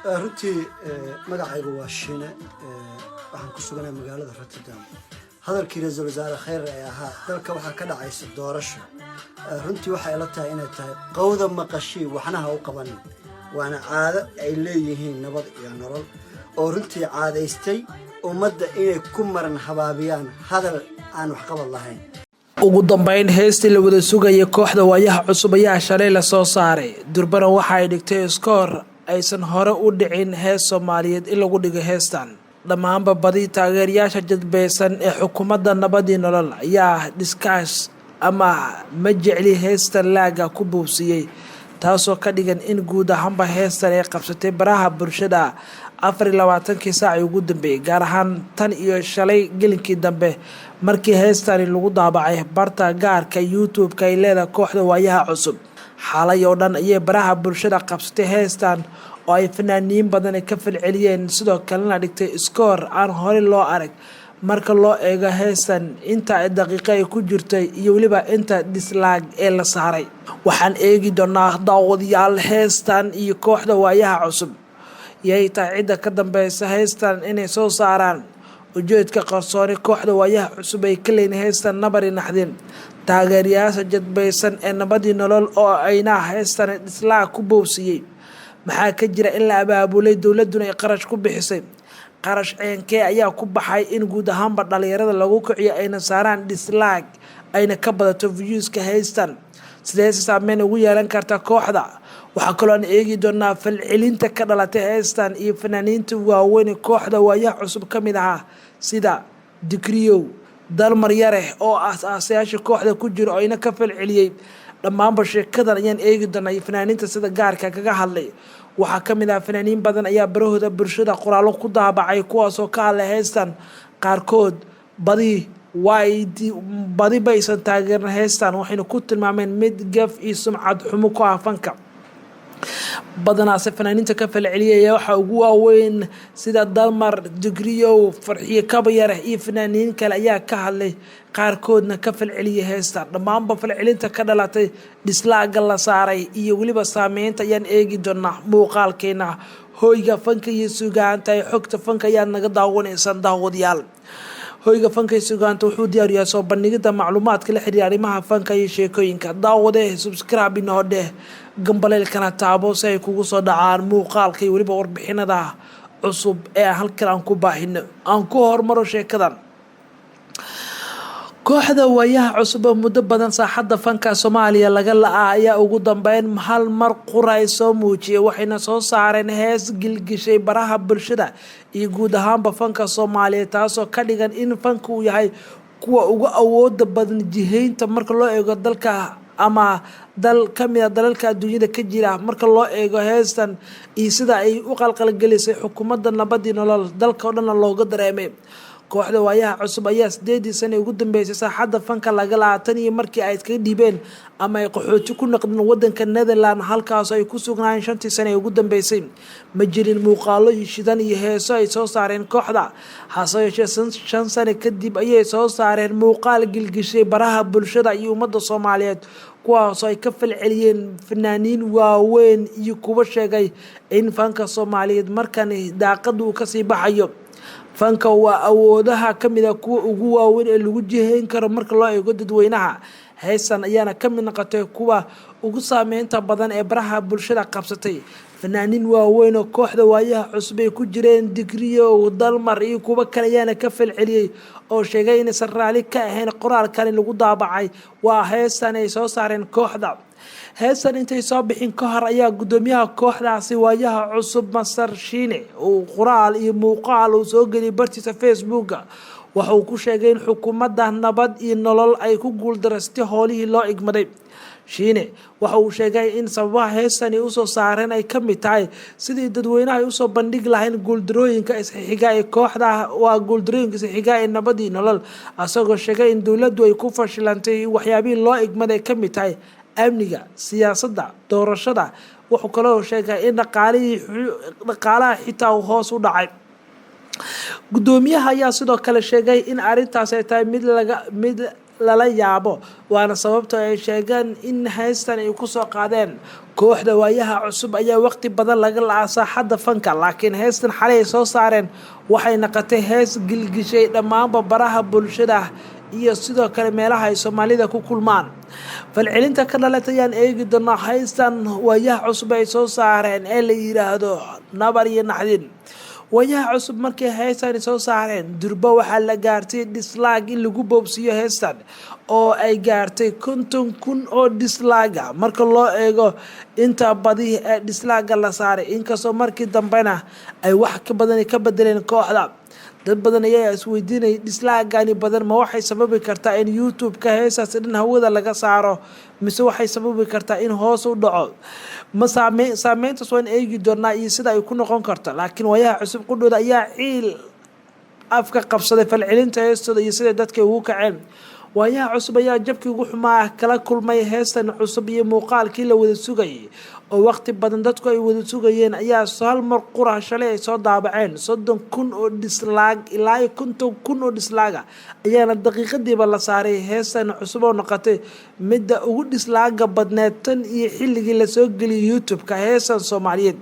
runtii magacaygu waa Shiine waxaan ku suganahay magaalada Rotterdam hadalkii ra'iisul wasaare khayr ay ahaa dalka waxa ka dhacaysa doorasho runtii waxay la tahay inay tahay qowda maqashii waxna ha u qaban waana caado ay leeyihiin nabad iyo nolol oo runtii caadaystay ummadda inay ku maran habaabiyaan hadal aan wax qabad lahayn ugu dambeyn heestii la wada sugayay kooxda waayaha cusub ayaa shalay la soo saaray durbana waxa ay dhigtay iskoor aysan hore u dhicin hees Soomaaliyeed in lagu dhigo heestan dhammaanba badi taageerayaasha jadbaysan ee xukuumadda nabadii nolol ayaa discuss ama ma jecli heestan laaga ku buusiyay taasoo ka dhigan in guud ahaanba heestan ay qabsatay baraha bulshada 24 saac ugu dambeeyay gaar ahaan tan iyo shalay gelinkii dambe markii heestani lagu daabacay barta gaarka YouTube-ka ay leedahay kooxda waayaha cusub xalay oo dhan ayay baraha bulshada qabsatay heestan oo ay fanaaniin badan ka falceliyeen sidoo kalena dhigtay iskoor aan hore loo arag marka loo eego heestan inta daqiiqo ay ku jirtay iyo waliba inta dislaag ee la saaray waxaan eegi doonaa daawadayaal heestan iyo kooxda waayaha cusub yay tahay cidda ka dambaysa heestan inay soo saaraan ujeedka qarsooni kooxda waayaha cusub ay ka leeyihiin heestan nabari naxdin taageerayaasha jadbaysan ee nabadii nolol oo ayna heestan dislaag ku boobsiyay maxaa ka jira in la abaabulay dawladuna ay qarash ku bixisay qarash ceenkee ayaa ku baxay in guud ahaanba dhalinyarada lagu kiciyo ayna saaraan dislaag ayna ka badato viewska heestan sidee saameyn ugu yeelan karta kooxda waxaa kaloo aan eegi doonaa falcelinta ka dhalatay heestan iyo fanaaniinta waaweyn kooxda waayaha cusub ka mid ah sida Dikriyow Dalmar Yare oo aasaasyaasha kooxda ku jira oo ayna ka falceliyay dhammaanba sheekadan ayaan eegi doonaa fanaaniinta sida gaarka kaga hadlay waxaa ka mid ah fanaaniin badan ayaa barahooda bulshada qoraallo ku daabacay kuwaasoo ka hadlay heestan qaarkood badi baysan taageerin heestan waxayna ku tilmaameen mid gaf iyo sumcad xumo ku ah fanka badanaase fanaaniinta ka falceliyay waxa ugu waaweyn sida Dalmar Dikriyow Farxiye Kabayare iyo fanaaniin kale ayaa ka hadlay qaarkoodna ka falceliyay heestan dhammaanba falcelinta ka dhalatay dislaaga la saaray iyo waliba saameynta ayaan eegi doonaa muuqaalkeena hoyga fanka iyo suugaanta ee xogta fanka ayaa naga daawanaysan daawadayaal hoyga fanka iyo suugaanta wuxuu diyaariyaa soo bandhigida macluumaadka la xiriira arrimaha fanka iyo sheekooyinka daawade subscribe inoo dheh gambaleelkana taabo si ay kugu soo dhacaan muuqaalka iyo waliba warbixinada cusub ee halkan aan ku baahino aan ku hormaro sheekadan kooxda waayaha cusub muddo badan saaxadda fanka Soomaaliya laga la'aa ayaa ugu dambeyn hal mar quray soo muujiyay waxayna soo saareen hees gilgishay baraha bulshada iyo guud ahaanba fanka Soomaaliya taasoo ka dhigan in fanku uu yahay kuwa ugu awooda badan jihaynta marka loo eego dalka ama dal kamid ah dalalka adduunyada ka jira marka loo eego heestan iyo sida ay u qalqalgelisay xukuumadda nabadii nolol dalka oo dhan looga dareemay kooxda waayaha cusub ayaa 8 sano ugu dambeysay saaxadda fanka laga laatan iyo markii ay iska dhibeen ama ay qaxooti ku noqdeen wadanka Netherlands halkaas ay ku sugnaayeen 5 sano ugu dambeysay ma jirin muuqaalo iyo shidan iyo heeso ay soo saareen kooxda hase yeeshee 5 sano kadib ayay soo saareen muuqaal gilgishay baraha bulshada iyo ummadda Soomaaliyeed kuwaas ay ka falceliyeen fanaaniin waaweyn iyo kuwa sheegay in fanka Soomaaliyeed markan daaqadu ka sii baxayo fanka waa awoodaha kamid ah kuwa ugu waaweyn ee lagu jihayn karo marka loo eego dadweynaha heestan ayaana ka mid noqotay kuwa ugu saameynta badan ee baraha bulshada qabsatay fanaaniin waaweyn oo kooxda waayaha cusub ay ku jireen Dikriyow Dalmar iyo kuwa kale ayaana ka falceliyay oo sheegay in sarraali ka ahayn qoraalkan lagu daabacay waa heestan ay soo saareen kooxda heestan intay soo bixin ka hor ayaa gudoomiyaha kooxdaasi waayaha cusub Masar Shiine oo qoraal iyo muuqaal uu soo geliyay bartiisa Facebook waxa uu ku sheegay in xukuumadda nabad iyo nolol ay ku guuldareystay howlihii loo igmaday Shiine waxa uu sheegay in sababaha heestan u soo saareen ay kamid tahay sidii dadweynaha ay u soo bandhig lahayn guuldarooyinka isxiga ee kooxda waa guuldarooyinka isxiga ee nabadii nolol asagoo sheegay in dawladdu ay ku fashilantay waxyaabihii loo igmaday kamid tahay amniga siyaasadda doorashada wuxuu kaloo sheegay in dhaqaalaha xitaa hoos u dhacay gudoomiyaha ayaa sidoo kale sheegay in arrintaas ay tahay mid lala yaabo, waana sababta ay sheegeen in heystan ay kusoo qaadeen kooxda waayaha cusub ayaa waqti badan laga la-aa saaxadda fanka, laakiin heystan xalay ay soo saareen waxay noqotay heys gilgishay dhammaanba baraha bulshada iyo sidoo kale meelaha ay Soomaalida ku kulmaan. falcelinta ka dhalatay ayaan eegi doonaa heystan waayaha cusub ay soo saareen ee la yiraahdo Nabar iyo Naxdin. waayaha cusub markii heystan soo saareen durba waxaa la gaartay dislike in lagu boobsiyo heystan oo ay gaartay 50,000 oo dislike marka loo eego inta badi ee dislike la saaray, inkastoo markii dambena ay wax ka badan ka bedeleen kooxda. dad badan ayaa isweydiinay dislike-gani badan ma waxay sababi kartaa in YouTube-ka heesaas dhan hawada laga saaro, mise waxay sababi kartaa in hoos u dhaco. ma saameyntaas waan eegi doonaa iyo sida ay ku noqon karto, laakiin waayaha cusub qudhooda ayaa ciil afka qabsaday falcelinta heestooda iyo sida dadka ugu kaceen. waayaha cusub ayaa jabkii ugu xumaa kala kulmay heestan cusub iyo muuqaalkii la wada sugayay oo waqti badan dadku ay wada sugayeen ayaa hal mar qura shalay ay soo daabaceen 30,000 oo dislike ilaa 50,000 oo dislike ayaana daqiiqadiiba la saaray. heestan cusub oo noqotay midda ugu dislike badneed tan iyo xilligii la soo geliyay YouTube-ka heestan Soomaaliyeed,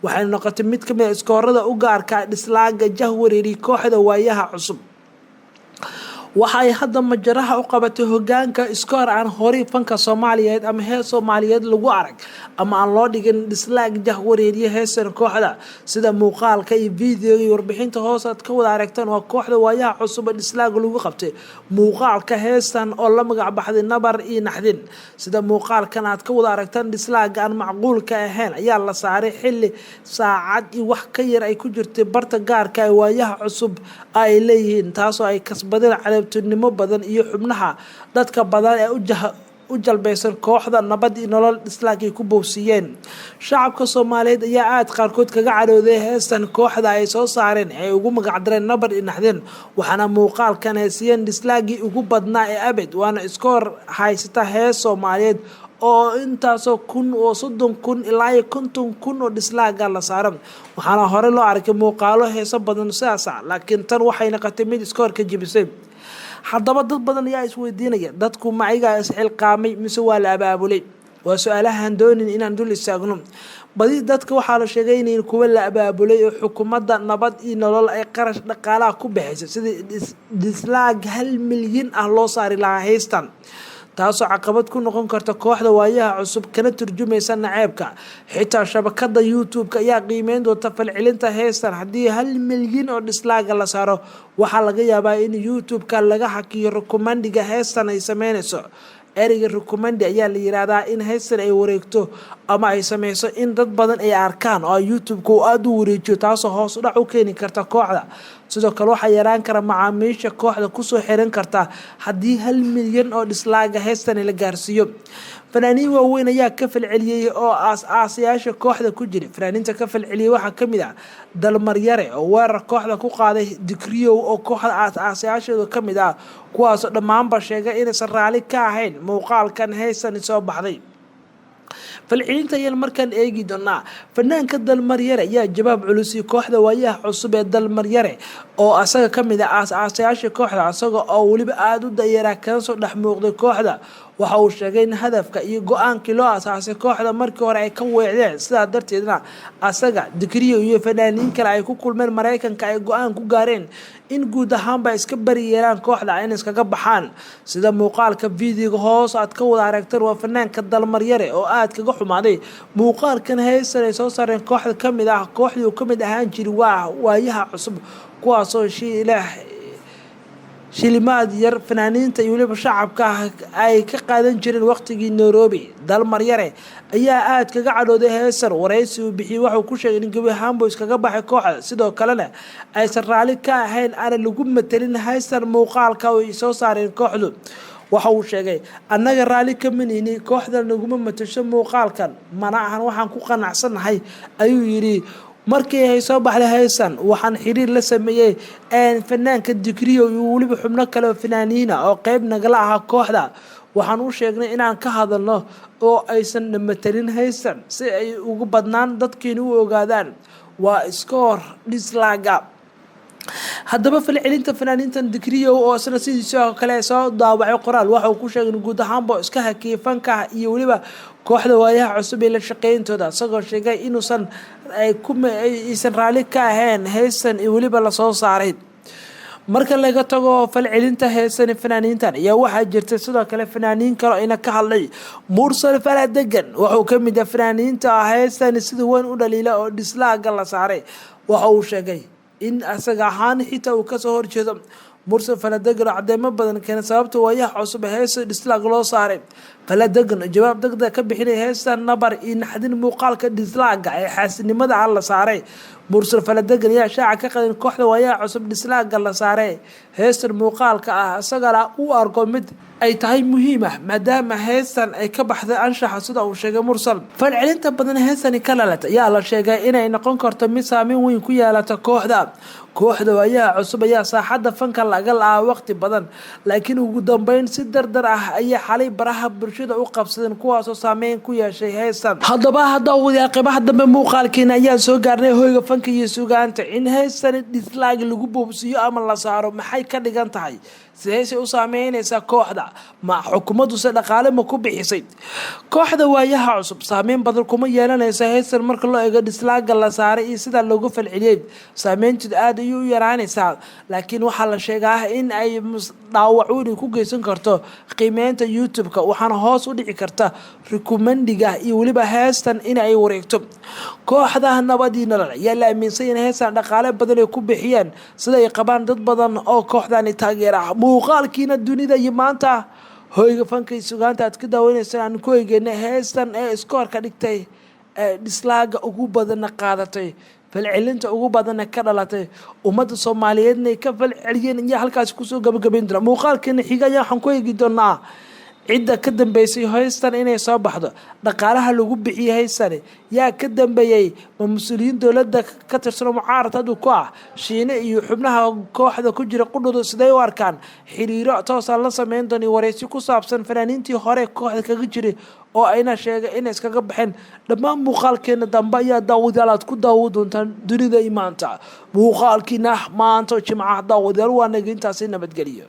waxay noqotay mid kamid ah iskoorada u gaarka dislike jahwareeri kooxda waayaha cusub. waxay hadda majaraha u qabatay hogaanka iskoor aan horay fanka Soomaaliyeed ama hees Soomaaliyeed lagu arag ama aan loo dhigin dislike jahwareeriye heesan kooxda. sida muuqaalka iyo video iyo warbixinta hoos aad ka wada aragtaan waa kooxda waayaha cusub dislike lagu qabtay muuqaalka heestan oo la magac baxday Nabar iyo Naxdin. sida muuqaalkan aad ka wada aragtaan dislike aan macquulka ahayn ayaa la saaray xilli saacad iyo wax ka yar ay ku jirtay barta gaarka ee waayaha cusub ay leeyihiin, taasoo ay kasbadeen nimo badan iyo xubnaha dadka badan ee u jalbaysan kooxda nabad iyo nolol dislike ay ku boobsiiyeen. shacabka Soomaaliyeed ayaa aad qaarkood kaga cadhooday heestan kooxda ay soo saareen ee ugu magac dareen Nabar iyo Naxdin, waxaana muuqaalkan heesiyeen dislike ugu badnaa ee abad, waana iskoor haysata hees Soomaaliyeed oo intaasoo 30,000 ilaa 50,000 oo dislike la saaray. waxaana hore loo arkay muuqaalo heeso badan sidaas ah, laakiin tan waxay noqotay mid iskoor ka jibisay. haddaba dad badan ayaa isweydiinaya, dadku maciga isxilqaamay mise waa la abaabulay? waa su-aalahan doonin inaan dul istaagno. badi dadka waxaa la sheegay in kuwa la abaabulay oo xukuumadda nabad iyo nolol ay qarash dhaqaalaha ku bixisay sidii dislike 1 milyan ah loo saari lahaa heystan, taasoo caqabad ku noqon karta kooxda waayaha cusub kana turjumaysa naceebka. xitaa shabakada YouTube-ka ayaa qiimeyn doonta falcelinta heestan. haddii 1 milyan oo dislike la saaro waxaa laga yaabaa in YouTube-ka laga hakiyo recommend-ga heestan ay sameynayso. ereyga recommend ayaa la yiraahdaa in heestan ay wareegto ama ay sameyso in dad badan ay arkaan oo YouTube-ku aad u wareejiyo, taasoo hoos u dhac u keeni karta kooxda. sidoo kale waxaa yaraan kara macaamiisha kooxda kusoo xiran karta haddii 1 milyan oo dislike heestan la gaarsiiyo. fanaaniin waaweyn ayaa ka falceliyay oo aas-aasayaasha kooxda ku jiray. fanaaniinta ka falceliyay waxaa ka mid ah Dalmar Yare oo weerar kooxda ku qaaday, Dikriyow oo kooxda aas-aasayaasheedu ka mid ah, kuwaasoo dhammaanba sheegay inaysan raali ka ahayn muuqaalkan heestan soo baxday. falcelinta ayaan markaan eegi doonaa. fanaanka Dalmar Yare ayaa jawaab culusay kooxda waayaha cusub ee Dalmar Yare oo asaga ka mid ah aas-aasayaasha kooxda, asaga oo weliba aad u dayaraa kana soo dhex muuqday kooxda. waxa uu sheegay in hadafka iyo go-aankii loo asaasay kooxda markii hore ay ka weecdeen, sidaa darteedna asaga Dikriyo iyo fanaaniin kale ay ku kulmeen Mareykanka ay go-aan ku gaareen in guud ahaanba iska bari yeelaan kooxda in iskaga baxaan. sida muuqaalka videoga hoos aad ka wada aragtaan waa fanaanka Dalmar Yare oo aad kaga xumaaday muuqaalkan heestan ay soo saareen kooxda ka mid ah kooxdii uu ka mid ahaan jiray waayaha cusub, kuwaasoo shilimaad yar fanaaniinta iyo weliba shacabka ay ka qaadan jireen waqtigii Nairobi. Dalmar Yare ayaa aad kaga cadhooday heestan. wareysi uu bixiyay waxa uu ku sheegay in gabi ahaanba iskaga baxay kooxda, sidoo kalena aysan raali ka ahayn aan lagu matelin heestan muuqaalka oo ay soo saareen kooxdu. waxa uu sheegay, annaga raali ka manini kooxda naguma matasho muuqaalkan, mana ahan waxaan ku qanacsanahay ayuu yidhi. markii ay soo baxday heestan waxaan xiriir la sameeyay fanaanka Dikriyo iyo weliba xubno kale oo fanaaniina oo qayb nagala ah kooxda. waxaan u sheegnay inaan ka hadalno oo aysan matalin heestan si ay ugu badnaan dadkeenu u ogaadaan waa iskoor dislike. haddaba falcelinta fanaaniintan Dikriyo oo isna sidoo kale soo daawacay qoraal waxa uu ku sheegay in guud ahaanba iska hakiyay fanka iyo waliba kooxda waayaha cusub ee la shaqeyntooda isagoo sheegay inuusan aysan raali ka ahayn heesan iyo waliba la soo saaray marka laga tago falcelinta heesan fanaaniintan ayaa waxaa jirta sidoo kale fanaaniin kale ina ka hadlay Mursal Faladegan wuxuu ka mid yahay fanaaniinta heesan sida weyn u dhaliila oo dislaaga la saaray waxa uu sheegay in asaga ahaan xitaa uu ka soo horjeedo Mursal Faladegan cadeemo badan keen sababta waayaha cusub heesa dislaag loo saaray Faladegan jawaab degdeg ka bixinay heestan nabar in xadin muuqaalka dislaaga ee xaasinimada la saaray Mursal Faladegan ayaa shaaca ka qadan kooxda waayaha cusub dislaaga la saaray heestan muuqaalka asagala uu arko mid ay tahay muhiim maadaama heestan ay ka baxday anshaxa sida uu sheegay Mursal falcelinta badan heestan kala lata ayaa la sheegay inay noqon karto mid saameyn weyn ku yeelata kooxda waayaha cusub ayaa saaxadda fanka laga laa waqti badan laakiin ugu dambeyn si dardar ayaa xalay baraha bulshada u qabsadeen kuwaas oo saameyn ku yeeshay heestan haddaba qeybaha dambe muuqaalkeena ayaa soo gaarnay hoyga fanka iyo suugaanta in heestan dislaag lagu boobsiyo ama la saaro maxay ka dhigan tahay sidee u saameynaysa kooxda ma xukuumaddu si dhaqaale ma ku bixisay kooxda waayaha cusub saameyn badan kuma yeelanaysa heestan marka loo eego dislaaga la saaray iyo sida loogu falceliyay saameynteedu aad ayuu u yaraanaysaa laakiin waxaa la sheegaa in ay dhaawac weyn ku geysan karto qiimeynta YouTube-ka waxaana hoos u dhici karta recommending iyo waliba heestan in ay wareegto kooxda nabadii nolol ayaa la aaminsan in heestan dhaqaale badan ay ku bixiyaan sida ay qabaan dad badan oo kooxdani taageera muuqaalkiina dunida iyo maanta hoyga fanka iyo suugaanta aad ka daawaneysaan aan ku eegayna heestan ee iskoorka dhigtay dislaaga ugu badan qaadatay falcelinta ugu badan ka dhalatay ummadda Soomaaliyeedna ka falceliyeen in halkaas ku soo gabagabeyn doona muuqaalkeena xiga ayaa waxaan ku eegi doonaa cidda ka dambeysay heestan inay soo baxdo dhaqaalaha lagu bixiyay heestan yaa ka dambeeyay mas'uuliyiin dawladda ka tirsan mucaaradada ku Shiine iyo xubnaha kooxda ku jira qudhooda siday u arkaan xiriiro toos ah la sameyn doona wareysi ku saabsan fanaaniintii hore kooxda kaga jiray oo ayna sheegay in iskaga baxeen dhammaan muuqaalkeena dambe ayaa daawadayaal ku daawo doontaan dunida maanta muuqaalkiina maanta Jimcaha daawadayaal waa naga intaas nabadgeliyo